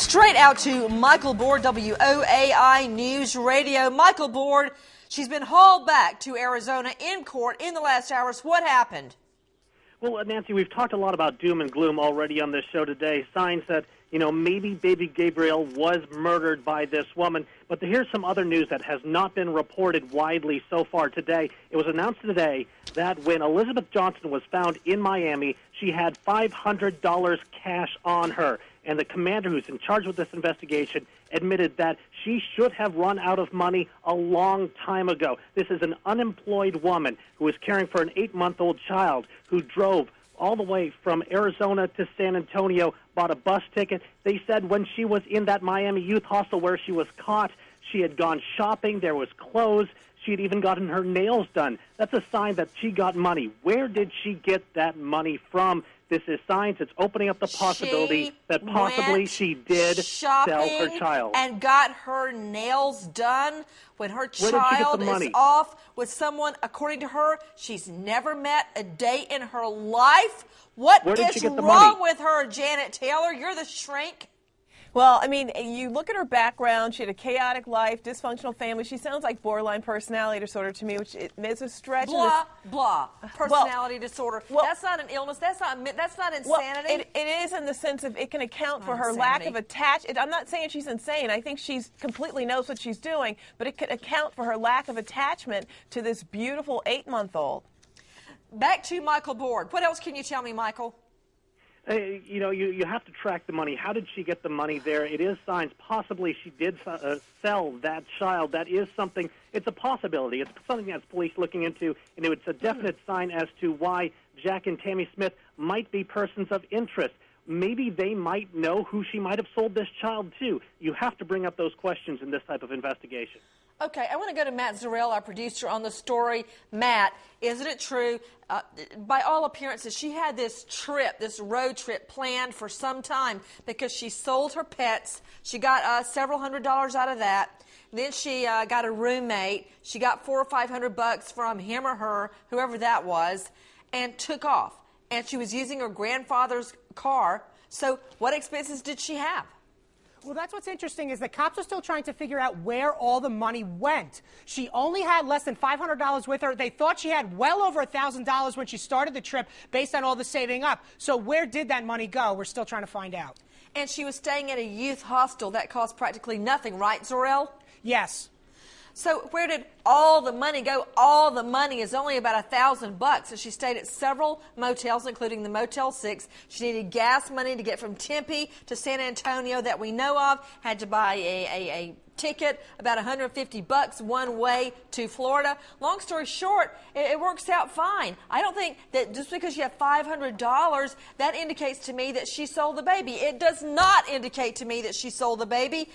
Straight out to Michael Board, WOAI News Radio. Michael Board, she's been hauled back to Arizona in court in the last hours. What happened? Well, Nancy, we've talked a lot about doom and gloom already on this show today. Signs that, maybe baby Gabriel was murdered by this woman. But here's some other news that has not been reported widely so far today. It was announced today that when Elizabeth Johnson was found in Miami, she had $500 cash on her. And the commander who's in charge with this investigation admitted that she should have run out of money a long time ago. This is an unemployed woman who is caring for an 8-month-old child who drove all the way from Arizona to San Antonio, bought a bus ticket. They said when she was in that Miami youth hostel where she was caught, she had gone shopping, there was clothes, she had even gotten her nails done. That's a sign that she got money. Where did she get that money from? This is signs. It's opening up the possibility that possibly she did sell her child. And got her nails done when her child is off with someone, according to her, she's never met a day in her life. What is wrong with her, Janet Taylor? You're the shrink. Well, I mean, you look at her background. She had a chaotic life, dysfunctional family. She sounds like borderline personality disorder to me, which is a stretch. Blah. Personality disorder. Well, that's not an illness. That's not insanity. Well, it is in the sense of it can account for her lack of attachment. I'm not saying she's insane. I think she completely knows what she's doing, but it could account for her lack of attachment to this beautiful 8-month-old. Back to Michael Board. What else can you tell me, Michael? You have to track the money. How did she get the money there? It is signs. Possibly she did sell that child. That is something. It's a possibility. It's something that's police looking into, and it's a definite sign as to why Jack and Tammy Smith might be persons of interest. Maybe they might know who she might have sold this child to. You have to bring up those questions in this type of investigation. Okay, I want to go to Matt Zarrell, our producer on the story. Matt, isn't it true, by all appearances, she had this road trip planned for some time because she sold her pets. She got several $100s out of that. Then she got a roommate. She got $400 or $500 from him or her, whoever that was, and took off. And she was using her grandfather's car. So what expenses did she have? Well, that's what's interesting is the cops are still trying to figure out where all the money went. She only had less than $500 with her. They thought she had well over $1,000 when she started the trip based on all the saving up. So where did that money go? We're still trying to find out. And she was staying at a youth hostel. That cost practically nothing, right, Zarrell? Yes. So where did all the money go? All the money is only about $1,000. So she stayed at several motels, including the Motel 6. She needed gas money to get from Tempe to San Antonio that we know of. Had to buy a ticket, about $150 one way to Florida. Long story short, it works out fine. I don't think that just because you have $500, that indicates to me that she sold the baby. It does not indicate to me that she sold the baby.